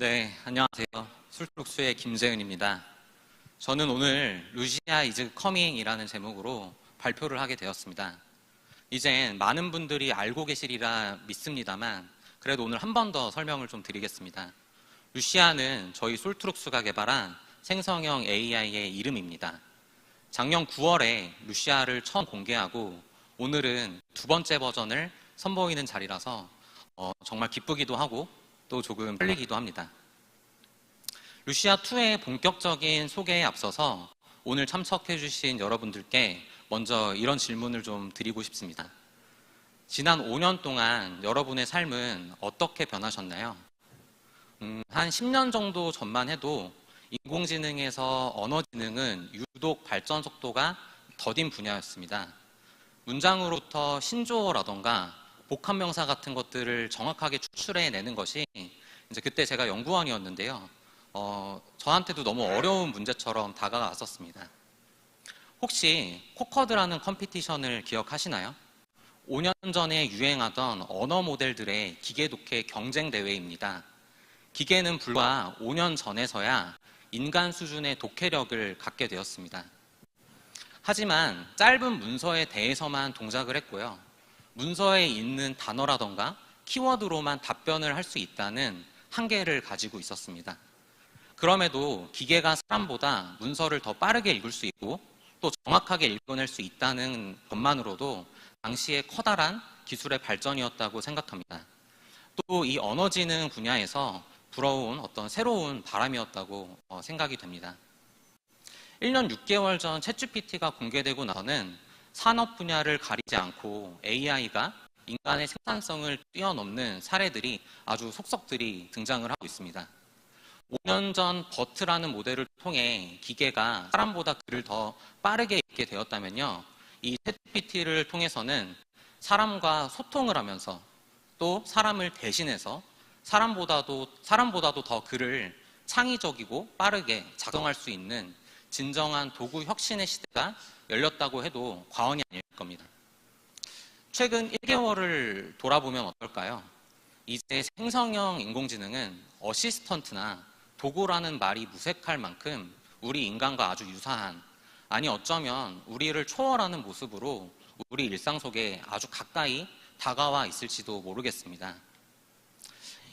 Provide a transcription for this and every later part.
네, 안녕하세요. 술독수의 김재은입니다. 저는 오늘 루시아 이즈 커밍이라는 제목으로 발표를 하게 되었습니다. 이젠 많은 분들이 알고 계시리라 믿습니다만 그래도 오늘 한 번 더 설명을 좀 드리겠습니다. 루시아는 저희 솔트룩스가 개발한 생성형 AI의 이름입니다. 작년 9월에 루시아를 처음 공개하고 오늘은 두 번째 버전을 선보이는 자리라서 정말 기쁘기도 하고 또 조금 떨리기도 합니다. 루시아2의 본격적인 소개에 앞서서 오늘 참석해주신 여러분들께 먼저 이런 질문을 좀 드리고 싶습니다. 지난 5년 동안 여러분의 삶은 어떻게 변하셨나요? 한 10년 정도 전만 해도 인공지능에서 언어지능은 유독 발전 속도가 더딘 분야였습니다. 문장으로부터 신조어라던가 복합명사 같은 것들을 정확하게 추출해내는 것이 이제 그때 제가 연구원이었는데요. 저한테도 너무 어려운 문제처럼 다가왔었습니다. 혹시 코커드라는 컴피티션을 기억하시나요? 5년 전에 유행하던 언어 모델들의 기계 독해 경쟁 대회입니다. 기계는 불과 5년 전에서야 인간 수준의 독해력을 갖게 되었습니다. 하지만 짧은 문서에 대해서만 동작을 했고요. 문서에 있는 단어라던가 키워드로만 답변을 할 수 있다는 한계를 가지고 있었습니다. 그럼에도 기계가 사람보다 문서를 더 빠르게 읽을 수 있고 또 정확하게 읽어낼 수 있다는 것만으로도 당시에 커다란 기술의 발전이었다고 생각합니다. 또 이 언어지능 분야에서 불어온 어떤 새로운 바람이었다고 생각이 됩니다. 1년 6개월 전 챗GPT가 공개되고 나서는 산업 분야를 가리지 않고 AI가 인간의 생산성을 뛰어넘는 사례들이 아주 속속들이 등장을 하고 있습니다. 5년 전 버트라는 모델을 통해 기계가 사람보다 글을 더 빠르게 읽게 되었다면요. 이 챗GPT를 통해서는 사람과 소통을 하면서 또 사람을 대신해서 사람보다도 더 글을 창의적이고 빠르게 작성할 수 있는 진정한 도구 혁신의 시대가 열렸다고 해도 과언이 아닐 겁니다. 최근 1개월을 돌아보면 어떨까요? 이제 생성형 인공지능은 어시스턴트나 도구라는 말이 무색할 만큼 우리 인간과 아주 유사한, 아니 어쩌면 우리를 초월하는 모습으로 우리 일상 속에 아주 가까이 다가와 있을지도 모르겠습니다.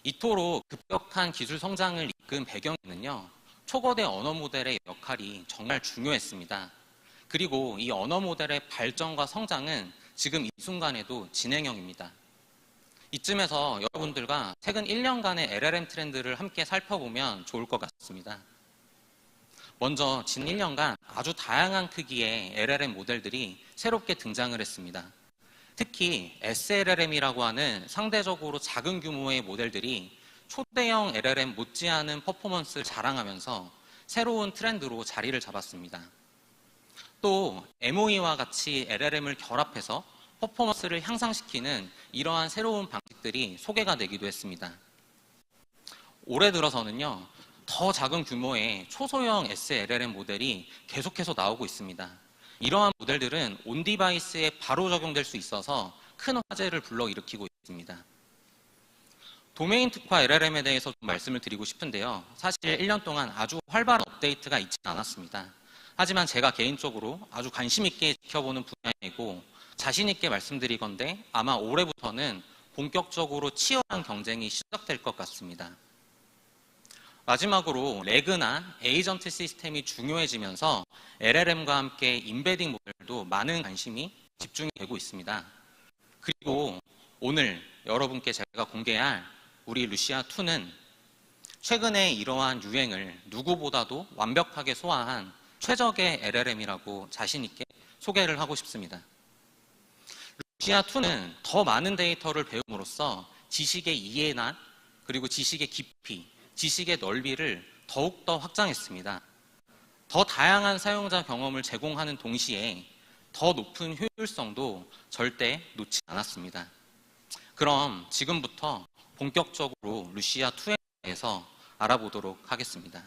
이토록 급격한 기술 성장을 이끈 배경에는요, 초거대 언어 모델의 역할이 정말 중요했습니다. 그리고 이 언어 모델의 발전과 성장은 지금 이 순간에도 진행형입니다. 이쯤에서 여러분들과 최근 1년간의 LLM 트렌드를 함께 살펴보면 좋을 것 같습니다. 먼저 지난 1년간 아주 다양한 크기의 LLM 모델들이 새롭게 등장을 했습니다. 특히 SLLM이라고 하는 상대적으로 작은 규모의 모델들이 초대형 LLM 못지않은 퍼포먼스를 자랑하면서 새로운 트렌드로 자리를 잡았습니다. 또 MOE와 같이 LLM을 결합해서 퍼포먼스를 향상시키는 이러한 새로운 방식들이 소개가 되기도 했습니다. 올해 들어서는요, 더 작은 규모의 초소형 SLLM 모델이 계속해서 나오고 있습니다. 이러한 모델들은 온 디바이스에 바로 적용될 수 있어서 큰 화제를 불러일으키고 있습니다. 도메인 특화 LLM에 대해서 좀 말씀을 드리고 싶은데요. 사실 1년 동안 아주 활발한 업데이트가 있지는 않았습니다. 하지만 제가 개인적으로 아주 관심 있게 지켜보는 분야이고 자신 있게 말씀드리건데 아마 올해부터는 본격적으로 치열한 경쟁이 시작될 것 같습니다. 마지막으로 레그나 에이전트 시스템이 중요해지면서 LLM과 함께 인베딩 모델도 많은 관심이 집중이 되고 있습니다. 그리고 오늘 여러분께 제가 공개할 우리 루시아2는 최근에 이러한 유행을 누구보다도 완벽하게 소화한 최적의 LLM이라고 자신 있게 소개를 하고 싶습니다. 루시아2는 더 많은 데이터를 배움으로써 지식의 이해나 그리고 지식의 깊이, 지식의 넓이를 더욱더 확장했습니다. 더 다양한 사용자 경험을 제공하는 동시에 더 높은 효율성도 절대 놓지 않았습니다. 그럼 지금부터 본격적으로 루시아2에 대해서 알아보도록 하겠습니다.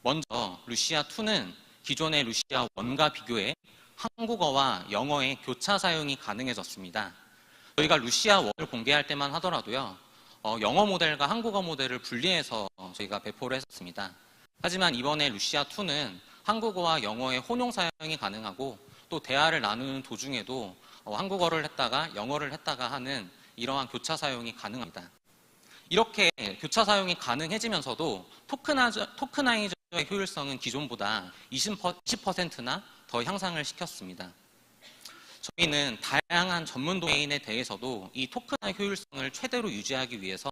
먼저 루시아2는 기존의 루시아1과 비교해 한국어와 영어의 교차 사용이 가능해졌습니다. 저희가 루시아1을 공개할 때만 하더라도요, 영어 모델과 한국어 모델을 분리해서 저희가 배포를 했었습니다. 하지만 이번에 루시아2는 한국어와 영어의 혼용 사용이 가능하고 또 대화를 나누는 도중에도 한국어를 했다가 영어를 했다가 하는 이러한 교차 사용이 가능합니다. 이렇게 교차 사용이 가능해지면서도 토크나이저의 효율성은 기존보다 20%나 더 향상을 시켰습니다. 저희는 다양한 전문 도메인에 대해서도 이 토크나의 효율성을 최대로 유지하기 위해서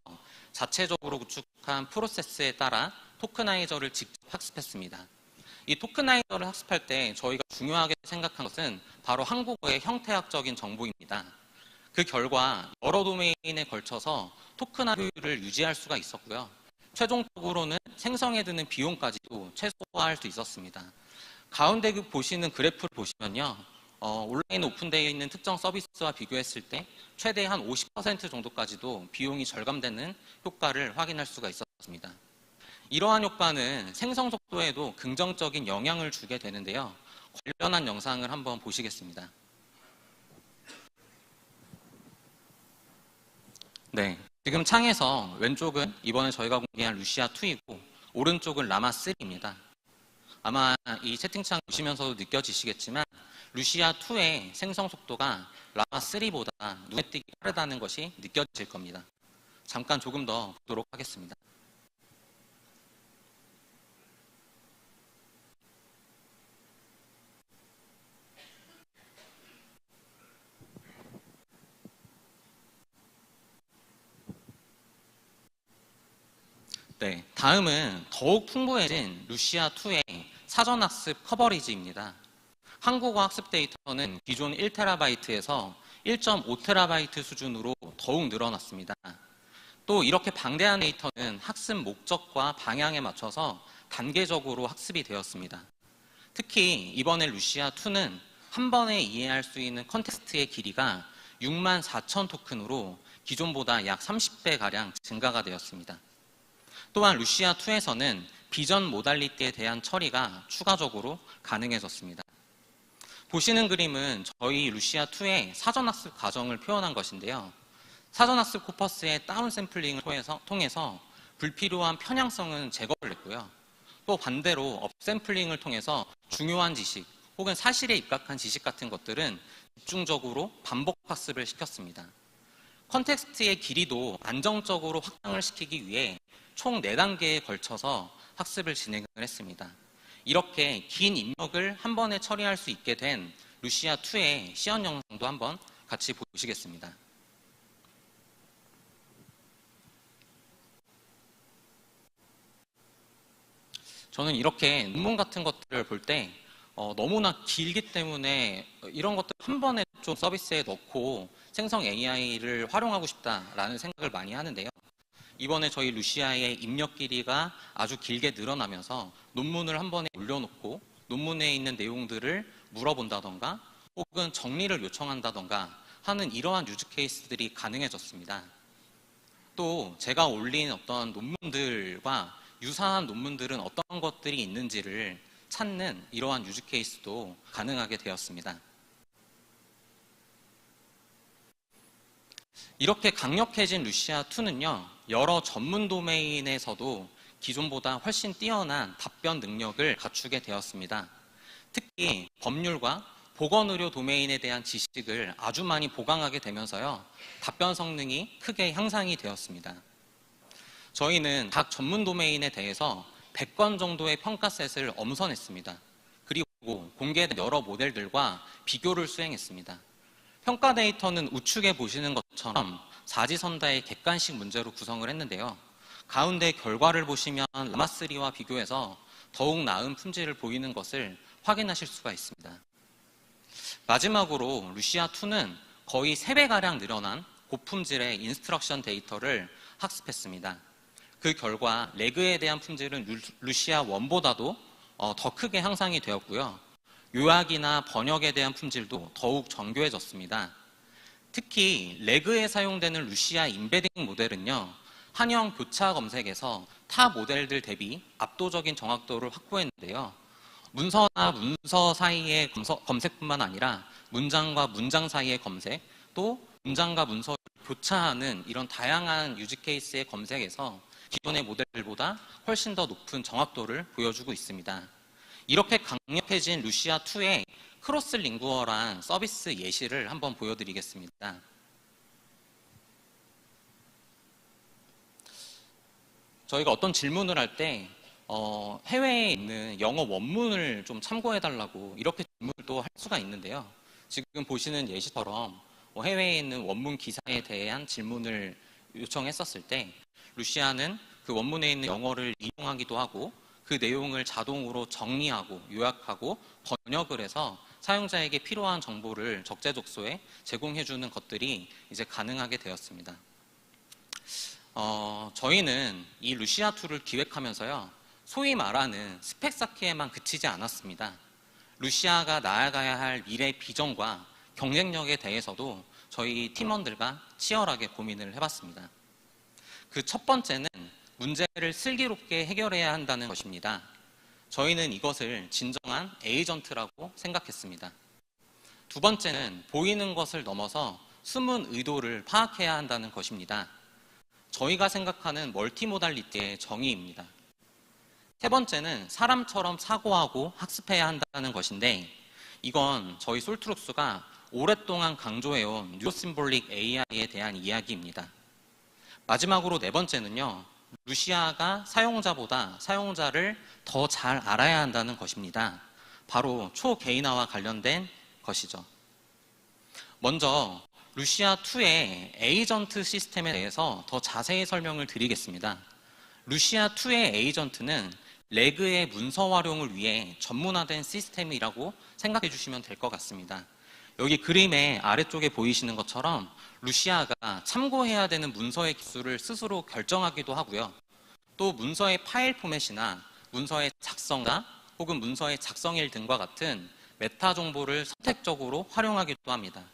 자체적으로 구축한 프로세스에 따라 토크나이저를 직접 학습했습니다. 이 토크나이저를 학습할 때 저희가 중요하게 생각한 것은 바로 한국어의 형태학적인 정보입니다. 그 결과 여러 도메인에 걸쳐서 토크나 효율을 유지할 수가 있었고요. 최종적으로는 생성에 드는 비용까지도 최소화할 수 있었습니다. 가운데 보시는 그래프를 보시면요. 온라인 오픈되어 있는 특정 서비스와 비교했을 때 최대 한 50% 정도까지도 비용이 절감되는 효과를 확인할 수가 있었습니다. 이러한 효과는 생성 속도에도 긍정적인 영향을 주게 되는데요. 관련한 영상을 한번 보시겠습니다. 네, 지금 창에서 왼쪽은 이번에 저희가 공개한 루시아2이고 오른쪽은 라마3입니다. 아마 이 채팅창 보시면서도 느껴지시겠지만 루시아2의 생성 속도가 라마3보다 눈에 띄게 빠르다는 것이 느껴질 겁니다. 잠깐 조금 더 보도록 하겠습니다. 네, 다음은 더욱 풍부해진 루시아2의 사전학습 커버리지입니다. 한국어 학습 데이터는 기존 1TB에서 1.5TB 수준으로 더욱 늘어났습니다. 또 이렇게 방대한 데이터는 학습 목적과 방향에 맞춰서 단계적으로 학습이 되었습니다. 특히 이번에 루시아2는 한 번에 이해할 수 있는 컨텍스트의 길이가 64,000 토큰으로 기존보다 약 30배가량 증가가 되었습니다. 또한 루시아2에서는 비전 모달리티에 대한 처리가 추가적으로 가능해졌습니다. 보시는 그림은 저희 루시아2의 사전학습 과정을 표현한 것인데요. 사전학습 코퍼스의 다운 샘플링을 통해서 불필요한 편향성은 제거를 했고요. 또 반대로 업샘플링을 통해서 중요한 지식 혹은 사실에 입각한 지식 같은 것들은 집중적으로 반복 학습을 시켰습니다. 컨텍스트의 길이도 안정적으로 확장을 시키기 위해 총 4단계에 걸쳐서 학습을 진행을 했습니다. 이렇게 긴 입력을 한 번에 처리할 수 있게 된 루시아2의 시연 영상도 한번 같이 보시겠습니다. 저는 이렇게 논문 같은 것들을 볼 때 너무나 길기 때문에 이런 것들 한 번에 좀 서비스에 넣고 생성 AI를 활용하고 싶다라는 생각을 많이 하는데요. 이번에 저희 루시아의 입력 길이가 아주 길게 늘어나면서 논문을 한 번에 올려놓고 논문에 있는 내용들을 물어본다던가 혹은 정리를 요청한다던가 하는 이러한 유즈 케이스들이 가능해졌습니다. 또 제가 올린 어떤 논문들과 유사한 논문들은 어떤 것들이 있는지를 찾는 이러한 유즈 케이스도 가능하게 되었습니다. 이렇게 강력해진 루시아2는요, 여러 전문 도메인에서도 기존보다 훨씬 뛰어난 답변 능력을 갖추게 되었습니다. 특히 법률과 보건의료 도메인에 대한 지식을 아주 많이 보강하게 되면서요, 답변 성능이 크게 향상이 되었습니다. 저희는 각 전문 도메인에 대해서 100건 정도의 평가셋을 엄선했습니다. 그리고 공개된 여러 모델들과 비교를 수행했습니다. 평가 데이터는 우측에 보시는 것처럼 사지선다의 객관식 문제로 구성을 했는데요. 가운데 결과를 보시면 라마3와 비교해서 더욱 나은 품질을 보이는 것을 확인하실 수가 있습니다. 마지막으로 루시아2는 거의 3배가량 늘어난 고품질의 인스트럭션 데이터를 학습했습니다. 그 결과 레그에 대한 품질은 루시아1보다도 더 크게 향상이 되었고요. 요약이나 번역에 대한 품질도 더욱 정교해졌습니다. 특히 레그에 사용되는 루시아 임베딩 모델은요, 한영 교차 검색에서 타 모델들 대비 압도적인 정확도를 확보했는데요. 문서나 문서 사이의 검색뿐만 아니라 문장과 문장 사이의 검색, 또 문장과 문서를 교차하는 이런 다양한 유지 케이스의 검색에서 기존의 모델보다 훨씬 더 높은 정확도를 보여주고 있습니다. 이렇게 강력해진 루시아2의 크로스 링구어란 서비스 예시를 한번 보여드리겠습니다. 저희가 어떤 질문을 할 때 해외에 있는 영어 원문을 좀 참고해달라고 이렇게 질문도 할 수가 있는데요. 지금 보시는 예시처럼 해외에 있는 원문 기사에 대한 질문을 요청했었을 때 루시아는 그 원문에 있는 영어를 이용하기도 하고 그 내용을 자동으로 정리하고 요약하고 번역을 해서 사용자에게 필요한 정보를 적재적소에 제공해주는 것들이 이제 가능하게 되었습니다. 저희는 이 루시아2를 기획하면서요, 소위 말하는 스펙 쌓기에만 그치지 않았습니다. 루시아가 나아가야 할 미래 비전과 경쟁력에 대해서도 저희 팀원들과 치열하게 고민을 해봤습니다. 그 첫 번째는 문제를 슬기롭게 해결해야 한다는 것입니다. 저희는 이것을 진정한 에이전트라고 생각했습니다. 두 번째는 보이는 것을 넘어서 숨은 의도를 파악해야 한다는 것입니다. 저희가 생각하는 멀티모달리티의 정의입니다. 세 번째는 사람처럼 사고하고 학습해야 한다는 것인데, 이건 저희 솔트룩스가 오랫동안 강조해온 뉴로심볼릭 AI에 대한 이야기입니다. 마지막으로 네 번째는요, 루시아가 사용자보다 사용자를 더 잘 알아야 한다는 것입니다. 바로 초개인화와 관련된 것이죠. 먼저 루시아2의 에이전트 시스템에 대해서 더 자세히 설명을 드리겠습니다. 루시아2의 에이전트는 레그의 문서 활용을 위해 전문화된 시스템이라고 생각해 주시면 될 것 같습니다. 여기 그림의 아래쪽에 보이시는 것처럼 루시아가 참고해야 되는 문서의 기수를 스스로 결정하기도 하고요. 또 문서의 파일 포맷이나 문서의 작성가 혹은 문서의 작성일 등과 같은 메타 정보를 선택적으로 활용하기도 합니다.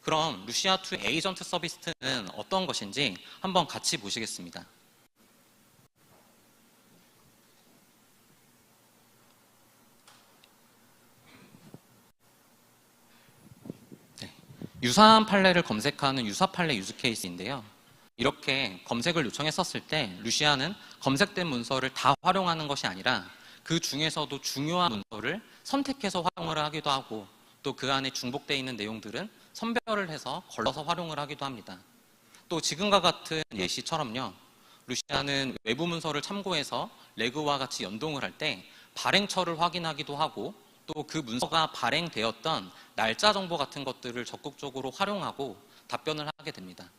그럼 루시아2 에이전트 서비스는 어떤 것인지 한번 같이 보시겠습니다. 유사한 판례를 검색하는 유사 판례 유즈 케이스인데요. 이렇게 검색을 요청했었을 때 루시아는 검색된 문서를 다 활용하는 것이 아니라 그 중에서도 중요한 문서를 선택해서 활용을 하기도 하고, 또 그 안에 중복되어 있는 내용들은 선별을 해서 걸러서 활용을 하기도 합니다. 또 지금과 같은 예시처럼요, 루시아는 외부 문서를 참고해서 레그와 같이 연동을 할 때 발행처를 확인하기도 하고, 또 그 문서가 발행되었던 날짜 정보 같은 것들을 적극적으로 활용하고 답변을 하게 됩니다.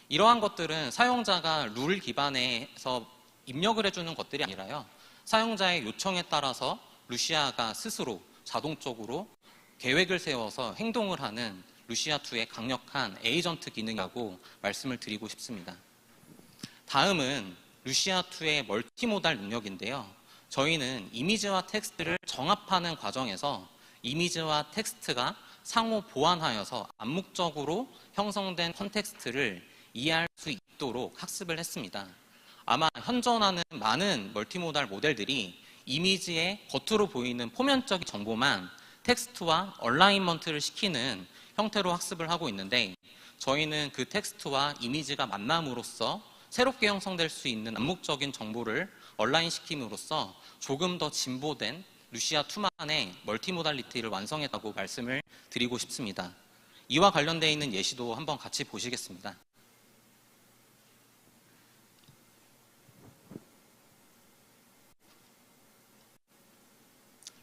이러한 것들은 사용자가 룰 기반에서 입력을 해주는 것들이 아니라요, 사용자의 요청에 따라서 루시아가 스스로 자동적으로 계획을 세워서 행동을 하는 루시아2의 강력한 에이전트 기능이라고 말씀을 드리고 싶습니다. 다음은 루시아2의 멀티모달 능력인데요. 저희는 이미지와 텍스트를 정합하는 과정에서 이미지와 텍스트가 상호 보완하여서 암묵적으로 형성된 컨텍스트를 이해할 수 있도록 학습을 했습니다. 아마 현존하는 많은 멀티모달 모델들이 이미지의 겉으로 보이는 표면적인 정보만 텍스트와 얼라인먼트를 시키는 형태로 학습을 하고 있는데, 저희는 그 텍스트와 이미지가 만남으로써 새롭게 형성될 수 있는 암묵적인 정보를 얼라인 시킴으로써 조금 더 진보된 루시아2만의 멀티모달리티를 완성했다고 말씀을 드리고 싶습니다. 이와 관련되어 있는 예시도 한번 같이 보시겠습니다.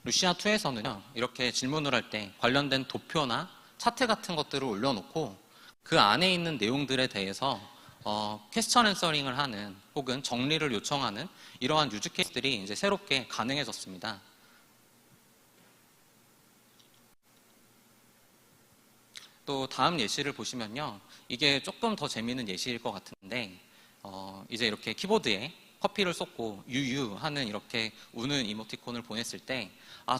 루시아2에서는요, 이렇게 질문을 할 때 관련된 도표나 차트 같은 것들을 올려놓고 그 안에 있는 내용들에 대해서 퀘스천 앤서링을 하는 혹은 정리를 요청하는 이러한 유즈 케이스들이 이제 새롭게 가능해졌습니다. 또 다음 예시를 보시면요, 이게 조금 더 재미있는 예시일 것 같은데, 이제 이렇게 키보드에 커피를 쏟고 유유 하는 이렇게 우는 이모티콘을 보냈을 때,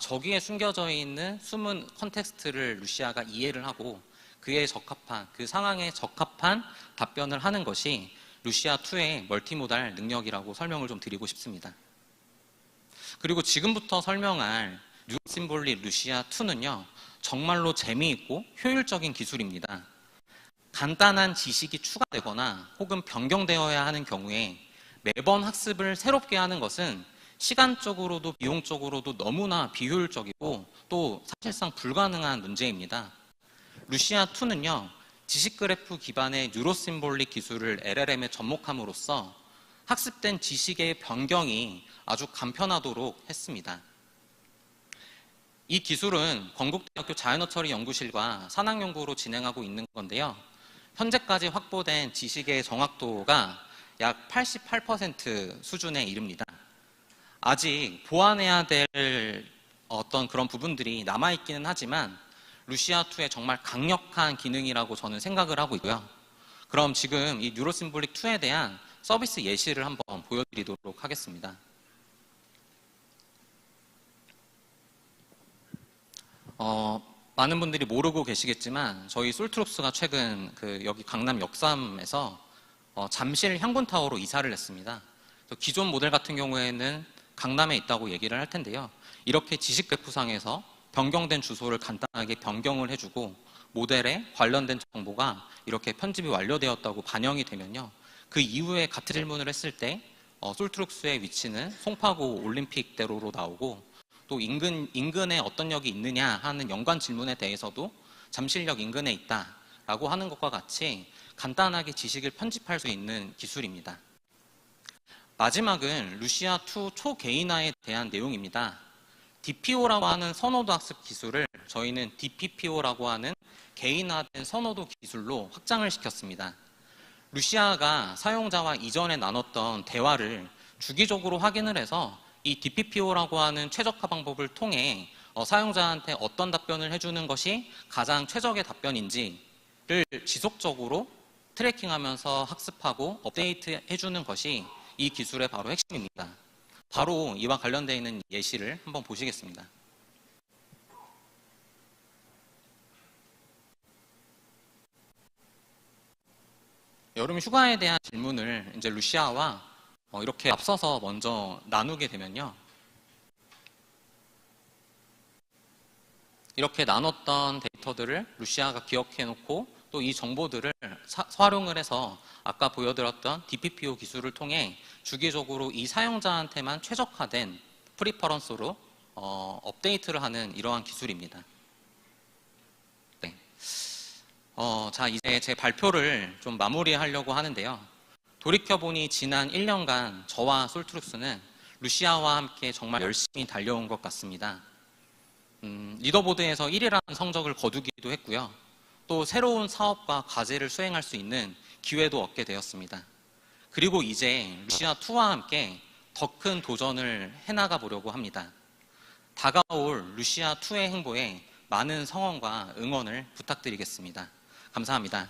저기에 숨겨져 있는 숨은 컨텍스트를 루시아가 이해를 하고 그에 적합한, 그 상황에 적합한 답변을 하는 것이 루시아2의 멀티모달 능력이라고 설명을 좀 드리고 싶습니다. 그리고 지금부터 설명할 뉴심볼릭 루시아2는요, 정말로 재미있고 효율적인 기술입니다. 간단한 지식이 추가되거나 혹은 변경되어야 하는 경우에 매번 학습을 새롭게 하는 것은 시간적으로도 비용적으로도 너무나 비효율적이고 또 사실상 불가능한 문제입니다. 루시아2는요, 지식 그래프 기반의 뉴로심볼릭 기술을 LLM에 접목함으로써 학습된 지식의 변경이 아주 간편하도록 했습니다. 이 기술은 건국대학교 자연어처리 연구실과 산학연구로 진행하고 있는 건데요. 현재까지 확보된 지식의 정확도가 약 88% 수준에 이릅니다. 아직 보완해야 될 어떤 그런 부분들이 남아있기는 하지만 루시아2의 정말 강력한 기능이라고 저는 생각을 하고 있고요. 그럼 지금 이 뉴로심볼릭 2에 대한 서비스 예시를 한번 보여드리도록 하겠습니다. 많은 분들이 모르고 계시겠지만 저희 솔트룩스가 최근 여기 강남 역삼에서 잠실 향군타워로 이사를 했습니다. 기존 모델 같은 경우에는 강남에 있다고 얘기를 할 텐데요. 이렇게 지식 그래프상에서 변경된 주소를 간단하게 변경을 해주고 모델에 관련된 정보가 이렇게 편집이 완료되었다고 반영이 되면요. 그 이후에 같은 질문을 했을 때 솔트룩스의 위치는 송파구 올림픽대로로 나오고 또 인근에 어떤 역이 있느냐 하는 연관 질문에 대해서도 잠실역 인근에 있다라고 하는 것과 같이 간단하게 지식을 편집할 수 있는 기술입니다. 마지막은 루시아2 초개인화에 대한 내용입니다. DPO라고 하는 선호도 학습 기술을 저희는 DPPO라고 하는 개인화된 선호도 기술로 확장을 시켰습니다. 루시아가 사용자와 이전에 나눴던 대화를 주기적으로 확인을 해서 이 DPPO라고 하는 최적화 방법을 통해 사용자한테 어떤 답변을 해주는 것이 가장 최적의 답변인지를 지속적으로 트래킹하면서 학습하고 업데이트 해주는 것이 이 기술의 바로 핵심입니다. 바로 이와 관련되어 있는 예시를 한번 보시겠습니다. 여름 휴가에 대한 질문을 이제 루시아와 이렇게 앞서서 먼저 나누게 되면요. 이렇게 나눴던 데이터들을 루시아가 기억해 놓고 또 이 정보들을 활용을 해서 아까 보여드렸던 DPPO 기술을 통해 주기적으로 이 사용자한테만 최적화된 프리퍼런스로 업데이트를 하는 이러한 기술입니다. 네. 자, 이제 제 발표를 좀 마무리하려고 하는데요. 돌이켜보니 지난 1년간 저와 솔트룩스는 루시아와 함께 정말 열심히 달려온 것 같습니다. 리더보드에서 1위라는 성적을 거두기도 했고요. 또 새로운 사업과 과제를 수행할 수 있는 기회도 얻게 되었습니다. 그리고 이제 루시아2와 함께 더 큰 도전을 해나가 보려고 합니다. 다가올 루시아2의 행보에 많은 성원과 응원을 부탁드리겠습니다. 감사합니다.